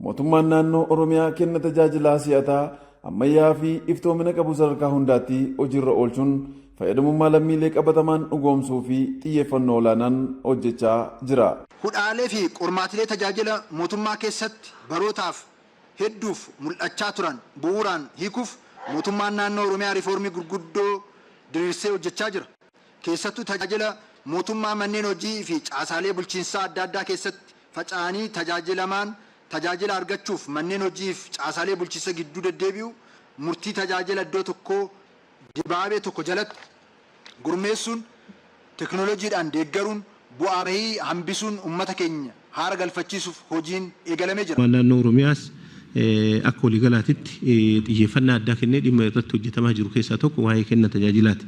mootummaan naannoo Oromiyaa kenna tajaajilaa si'ataa ammayyaa fi iftoomina qabu sadarkaa hundaatti hojiirra oolchuun fayyadamummaa lammiilee qabatamaan dhugoomsuu fi xiyyeeffannoo olaanaan hojjechaa jira. Hudhaalee fi qormaatilee tajaajila mootummaa keessatti barootaaf hedduuf mul'achaa turan bu'uuraan hiikuuf mootummaan naannoo Oromiyaa riifoormii gurguddoo diriirsee hojjechaa jira. Keessattuu tajaajila mootummaa manneen hojii fi caasaalee bulchiinsaa adda addaa keessatti faca'anii tajaajila argachuuf manneen hojii fi caasaalee bulchiinsa gidduu deddeebi'u murtii tajaajila iddoo tokkoo dibaabee tokko jalatti gurmeessuun teknooloojiidhaan deeggaruun bu'aa bahii hambisuun uummata keenya haara galfachiisuuf hojiin eegalamee jira. Naannoo Oromiyaas akka waliigalaatitti xiyyeeffannaa addaa kennee dhimma irratti hojjetamaa jiru keessaa tokko waa'ee kenna tajaajilaati.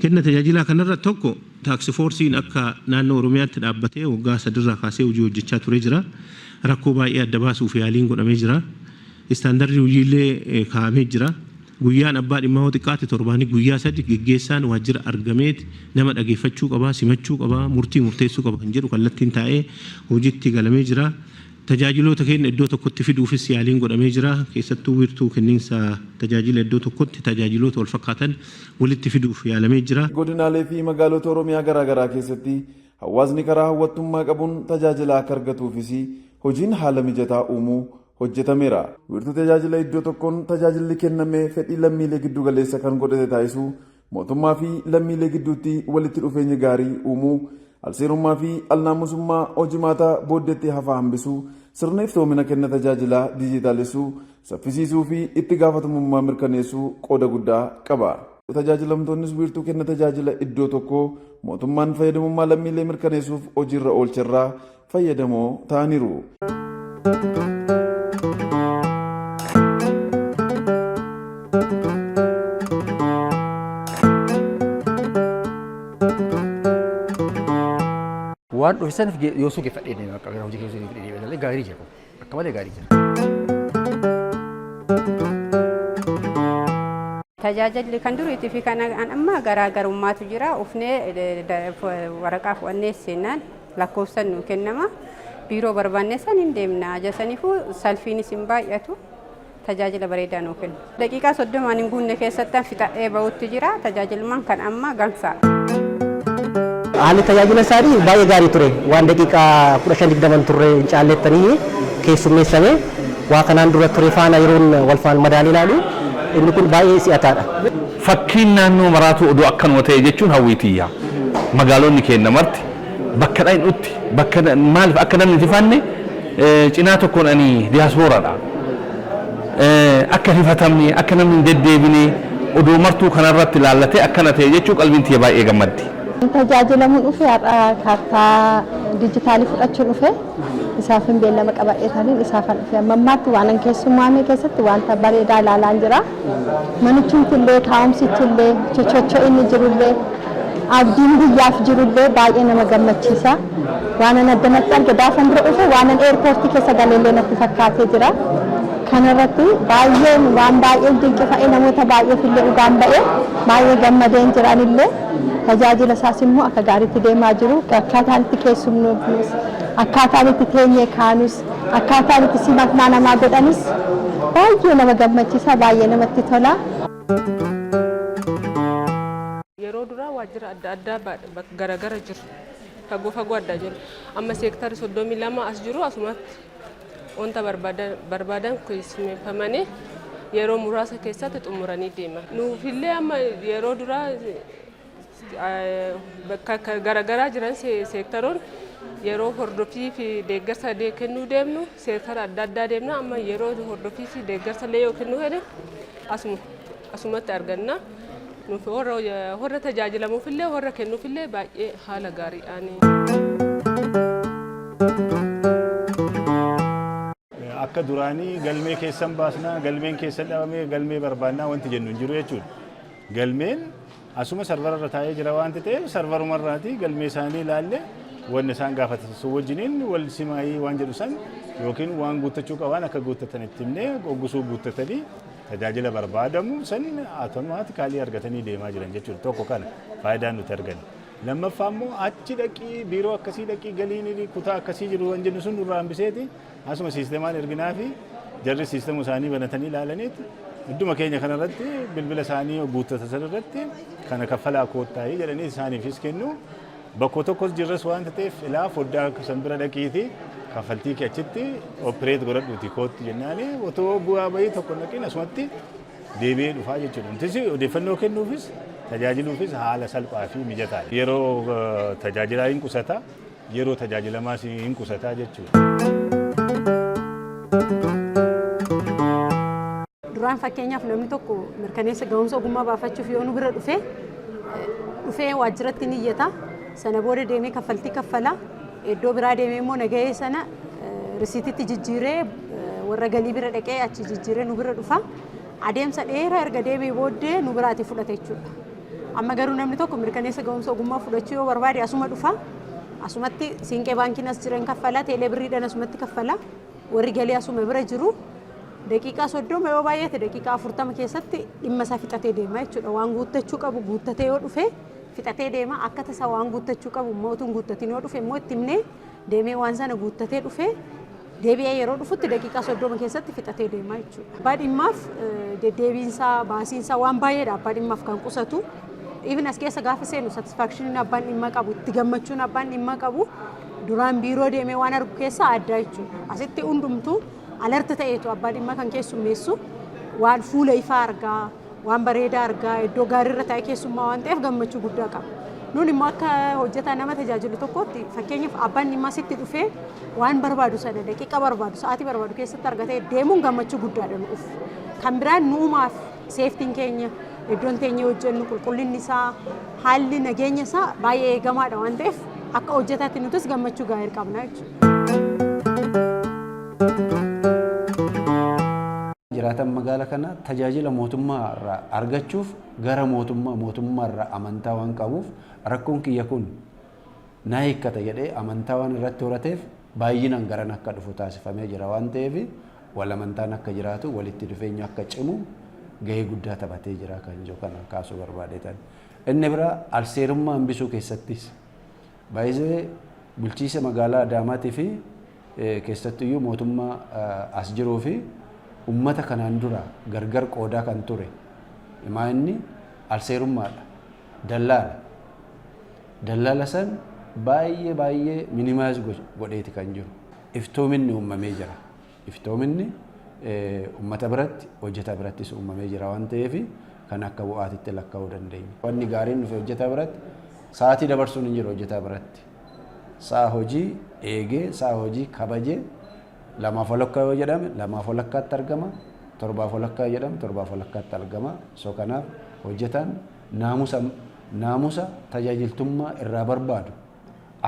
Kenna tajaajilaa kanarra tokko taaksii foorsiin akka naannoo Oromiyaatti dhaabbatee waggaa 3 irraa kaasee hojii hojjechaa ture jira. Rakkoo baay'ee adda baasuuf yaaliin godhamee jira. Istaandardi hojiillee kaa'amee jira. Guyyaan abbaa dhimma xiqqaate torbaanii guyyaa 3 geggeessaan waajjira argameeti nama dhageeffachuu qaba, simachuu qaba, murtii murteessuu qaba kan jedhu kallattiin taa'ee hojiitti galamee jira. Tajaajiloota keenya iddoo tokkotti fiduufis yaaliin godhamee jira. Keessattuu wiirtuu kenniinsa tajaajila iddoo tokkotti tajaajiloota wal fakkaatan walitti fiduuf yaalamee jira. Godinaalee fi magaalota Oromiyaa garaagaraa keessatti hawaasni karaa hawwattummaa qabuun tajaajila akka argatuufis hojiin haala mijataa uumuu hojjetameera. Wiirtuu tajaajila iddoo tokkoon tajaajilli kennamee fedhii lammiilee giddu galeessa kan godhate taasisuu mootummaa fi lammiilee gidduutti walitti dhufeenya gaarii uumuu alseerummaa fi alnaamusummaa hojimaataa booddeetti hafaa hambisuu sirna iftoomina kenna tajaajilaa dijitaalessuu saffisiisuu fi itti gaafatamummaa mirkaneessuu qooda guddaa qaba. Tajaajilamtoonnis wiirtuu kenna tajaajila iddoo tokkoo mootummaan fayyadamummaa lammiilee mirkaneessuuf hojiirra oolcherraa fayyadamoo ta'aniiru. waan dhufisan yoo suuqe fadhee akka hojii keessatti fidee gaarii jira akka malee gaarii jira. Tajaajilli kan duriitii fi kan amma garaagarummaatu jira. Ufnee waraqaa fu'annee seenaan lakkoofsan nu kennama. Biiroo barbaannee san hin deemna. Ajasaniifuu salfiinis hin baay'atu. Tajaajila bareedaa nu kennu. Daqiiqaa 30 hin guunne keessatti fixadhee ba'utti jira. Tajaajilman kan amma gansaadha. Haalli tajaajila isaanii baay'ee gaarii ture. Waan daqiiqaa 15-20 turre hin caallettanii keessummeessame. Waa kanaan dura ture faana yeroon wal faana madaalii ilaalu inni kun baay'ee si'ataadha. Fakkiin naannoo maraatu oduu akkanuma ta'e jechuun hawwiitiyya. Magaalonni keenya marti bakka dha'inutti bakka maaliif akka namni tifanne cinaa tokkoon ani diyaaspooraadha. Akka hifatamne akka namni deddeebine oduu martuu kanarratti laallatee akkana ta'e jechuun qalbiin tiyya baay'ee gammaddi. Tajaajilamuun dhufe kaartaa dijitaalii fudhachuun dhufe isaaf hin beellama qabadheetaniin isaaf dhufe ammaatti waan keessummaamee keessatti wanta bareedaa ilaalaan jira. Manichumtillee taa'umsichillee chochochoo inni jirullee abdiin guyyaaf jirullee baay'ee nama gammachiisa. Waan addanatti arge daafan dura dhufe waan eerpoortii keessa galeellee natti fakkaatee jira. Kanarratti baay'een waan baay'een dinqifa'ee namoota baay'eef illee dhugaan ba'ee baay'ee gammadeen jiranillee tajaajila isaas immoo akka gaariitti deemaa jiru. Akkaataan itti keessumnuufnus akkaataan itti teenyee kaanus akkaataan itti simannaa namaa godhanis baay'ee nama gammachiisa, baay'ee namatti tola. Yeroo duraa waajjira adda addaa garagara jiru. Fagoo fagoo adda jiru. Amma seektarii 32 as jiru asumatti wanta barbaadan keessummeeffamanii yeroo muraasa keessatti xumuranii deeman. Nuufillee amma yeroo duraa bakka garagaraa jiran seektaroon yeroo hordofii fi deeggarsa kennuu deemnu seektara adda addaa deemna. Amma yeroo hordofii fi deeggarsa illee yoo kennuu hedde asumatti arganna. Nuuf warra tajaajilamuufillee warra kennuufillee baay'ee haala gaariidhaan. Akka duraanii galmee keessan baasnaa, galmeen keessan dhabamee galmee barbaannaa wanti jennu hin jiru jechuudha. Galmeen asuma sarvararra taa'ee jira wanti ta'eef sarvarumarraati galmee isaanii ilaalle wanni isaan gaafatan wajjiniin wal simaayii waan jedhu san yookiin waan guuttachuu qaban akka guuttatan itti himnee oggusuu guuttatanii tajaajila barbaadamu san automaatikaalii argatanii deemaa jiran jechuudha. Tokko kana faayidaan nuti arganne. Lammaffaa immoo achi dhaqii biiroo akkasii dhaqii galiin kutaa akkasii jiru waan jennu sun nurraa hambiseeti asuma siisteemaan erginaa fi jarri siisteemuu isaanii banatanii ilaalaniiti idduma keenya kanarratti bilbila isaanii guuttata sanarratti kana kaffalaa koottaa'ii jedhanii isaaniifis kennu bakka tokkos jirras waan ta'eef ilaa foddaa san bira dhaqiiti kaffaltii kee achitti opereet godhadhuuti kootti jennaani otoo bu'aa bahii tokko naqin asumatti deebi'ee dhufaa jechuudha. Intis odeeffannoo kennuufis tajaajiluufis haala salphaa fi mijataa yeroo tajaajilaa hin qusata yeroo tajaajilamaas hin qusataa jechuudha. Duraan fakkeenyaaf namni tokko mirkaneessa ga'umsa ogummaa baafachuuf yoo nu bira dhufee waajjiratti ni iyyata sana booda deemee kaffaltii kaffala iddoo biraa deemee immoo nagahee sana risiititti jijjiiree warra galii bira dhaqee achi jijjiiree nu bira dhufa adeemsa dheeraa erga deemee booddee nu biraati fudhata jechuudha. Amma garuu namni tokko mirkaneessa ga'umsa ogummaa fudhachuu yoo barbaade asuma dhufa asumatti siinqee baankiin as jiran kaffala teelee birriidhaan asumatti kaffala warri galii asuma bira jiru daqiiqaa 30 yoo baay'ate daqiiqaa 40 keessatti dhimma isaa fixatee deema jechuudha. Waan guuttachuu qabu guuttatee yoo dhufe fixatee deema akka tasaa waan guuttachuu qabu mootuun guuttatiin yoo dhufe immoo itti himnee deemee waan sana guuttatee dhufe deebi'ee yeroo dhufutti daqiiqaa 30 keessatti fixatee deema jechuudha. Abbaa dhimmaaf deddeebiinsaa baasiinsaa waan baay'eedha abbaa dhimmaaf kan qusatu. Even as keessa gaafa seenu satisfaction abbaan dhimma qabu itti gammachuun abbaan dhimma qabu duraan biiroo deemee waan argu keessa adda jechuudha. Asitti hundumtuu alerta ta'eetu abbaa dhimma kan keessummeessu waan fuula ifaa argaa waan bareedaa argaa iddoo gaariirra taa'ee keessummaa waan ta'eef gammachuu guddaa qaba. Nuun immoo akka hojjetaa nama tajaajilu tokkotti fakkeenyaaf abbaan dhimmaa sitti dhufee waan barbaadu sana daqiiqa barbaadu sa'aatii barbaadu keessatti argatee deemuun gammachuu guddaadha nuuf. Kan biraan nuumaaf seeftiin keenya iddoon teenya hojjennu qulqullinni isaa haalli nageenya isaa baay'ee eegamaadha waan ta'eef akka hojjetaatti nutis gammachuu gaarii qabna jechuudha. Jiraatan magaalaa kana tajaajila mootummaa irraa argachuuf gara mootummaa irraa amantaa waan qabuuf rakkoon kiyya kun na hiikkata jedhee amantaa waan irratti horateef baay'inaan garan akka dhufu taasifamee jira waan ta'eef wal amantaan akka jiraatu walitti dhufeenya akka cimu gahee guddaa taphatee jira kan jiru kana kaasuu barbaadeetan. Inni bira alseerummaa hambisuu keessattis baay'ee bulchiisa magaalaa Adaamaatii fi keessattiyyuu mootummaa as jiruu fi ummata kanaan dura gargar qoodaa kan ture inni alseerummaadha dallaala san baay'ee minimaayiz godheeti kan jiru iftoominni uumamee jira iftoominni ummata biratti hojjetaa birattis uumamee jira waan ta'eef kan akka bu'aatitti lakkaa'uu dandeenya. Wanni gaariin dhufe hojjetaa biratti sa'aatii dabarsuun hin jiru hojjetaa biratti sa'a hojii eegee sa'a hojii kabajee lamaaf walakkaa yoo jedhame lamaaf walakkaatti argama torbaaf walakkaa jedhame torbaaf walakkaatti argama so kanaaf hojjetaan naamusa tajaajiltummaa irraa barbaadu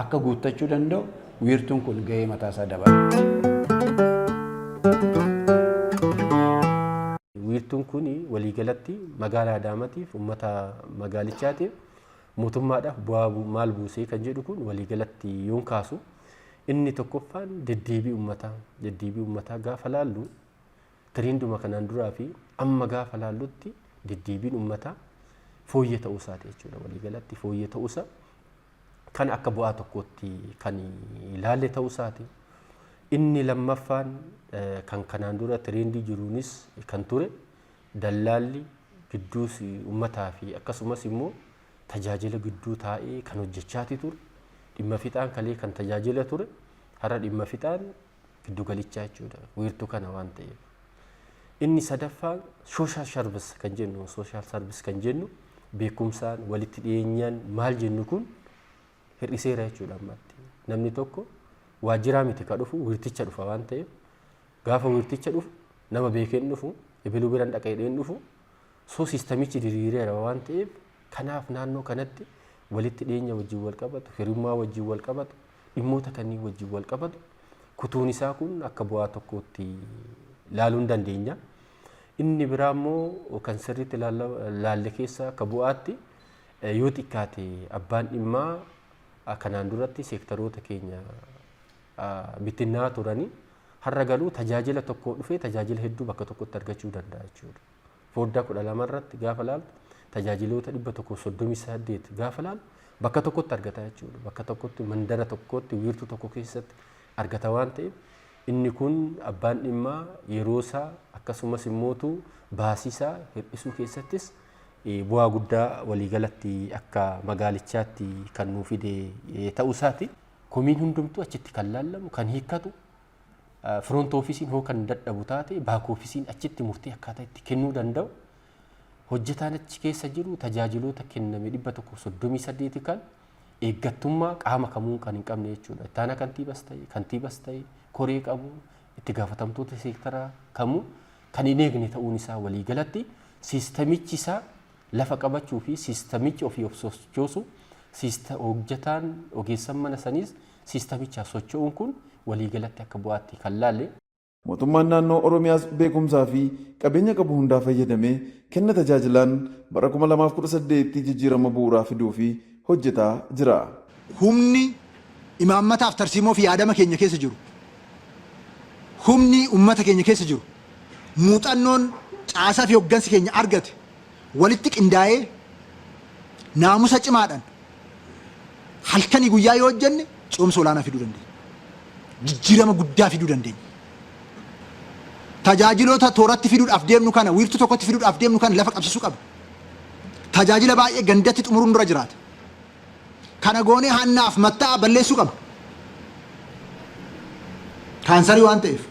akka guuttachuu danda'u wiirtuun kun gahee mataasaa dabala. Wiirtuun kun waliigalatti magaalaa Adaamaatiif uummata magaalichaatiif mootummaadhaaf bu'aa maal buusee kan jedhu kun waliigalatti yoon kaasu inni tokkoffaan deddeebii uummataa gaafa laallu tiriinduma kanaan duraa fi amma gaafa laallutti deddeebiin uummataa fooyyee ta'uu isaati jechuudha. Waliigalatti fooyyee ta'uu isaa kan akka bu'aa tokkotti kan ilaalle ta'uu isaati. Inni lammaffaan kan kanaan dura tiriindii jiruunis kan ture dallaalli gidduus uummataa fi akkasumas immoo tajaajila gidduu taa'ee kan hojjechaati ture. Dhimma fixaan kalee kan tajaajila ture har'a dhimma fixaan giddu galichaa jechuudha wiirtuu kana waan ta'eef. Inni sadaffaan sooshaal sarvis kan jennu beekumsaan walitti dhiyeenyaan maal jennu kun hir'iseera jechuudha ammatti. Namni tokko waajjiraa miti ka dhufu wiirticha dhufa waan ta'eef gaafa wiirticha dhufu nama beekeen dhufu ebiluu biraan dhaqeedheen dhufu soo siistamichi diriireera waan ta'eef kanaaf naannoo kanatti walitti dhiyeenya wajjin wal qabatu hirummaa wajjin wal qabatu dhimmoota kanneen wajjin wal qabatu kutuun isaa kun akka bu'aa tokkotti laaluu hin dandeenya. Inni biraa immoo kan sirriitti laalle keessa akka bu'aatti yoo xiqqaate abbaan dhimmaa kanaan duratti seektaroota keenya bittinnaa turanii har'a galuu tajaajila tokko dhufee tajaajila hedduu bakka tokkotti argachuu danda'a jechuudha. Fooddaa 12 irratti gaafa laaltu tajaajiloota 138 gaafa laalu bakka tokkotti argata jechuudha. Bakka tokkotti mandara tokkotti wiirtuu tokko keessatti argata waan ta'eef inni kun abbaan dhimmaa yeroo isaa akkasumas immootu baasii isaa hir'isuu keessattis bu'aa guddaa waliigalatti akka magaalichaatti kan nuu fide ta'uu isaati. Komiin hundumtuu achitti kan laallamu kan hiikkatu front ofiisiin hoo kan dadhabu taate baak ofiisiin achitti murtee akkaataa itti kennuu danda'u. Hojjetaan achi keessa jiru tajaajiloota kenname 138 kan eeggattummaa qaama kamuu kan hin qabne jechuudha. Ittaana kantiibas ta'e koree qabu itti gaafatamtoota seektaraa kamuu kan hin eegne ta'uun isaa waliigalatti siistamichi isaa lafa qabachuu fi siistamichi ofii of sochoosu hojjetaan ogeessan mana saniis siistamicha socho'uun kun waliigalatti akka bu'aatti kan laalle. Mootummaan naannoo Oromiyaas beekumsaa fi qabeenya qabu hundaa fayyadamee kenna tajaajilaan bara 2018 jijjiirama bu'uuraa fiduu fi hojjetaa jira. Humni imaammataaf tarsiimoo fi yaadama keenya keessa jiru. Humni uummata keenya keessa jiru. Muuxannoon caasaa fi hoggansi keenya argate walitti qindaa'ee naamusa cimaadhaan halkanii guyyaa yoo hojjenne cimsa olaanaa fiduu dandeenya. Jijjiirama guddaa fiduu dandeenya. Tajaajiloota tooratti fiduudhaaf deemnu kana wiirtuu tokkotti fiduudhaaf deemnu kana lafa qabsiisuu qabna. Tajaajila baay'ee gandatti xumuruun dura jiraata. Kana goonee hannaaf mattaa balleessuu qabna. Kaansarii waan ta'eef.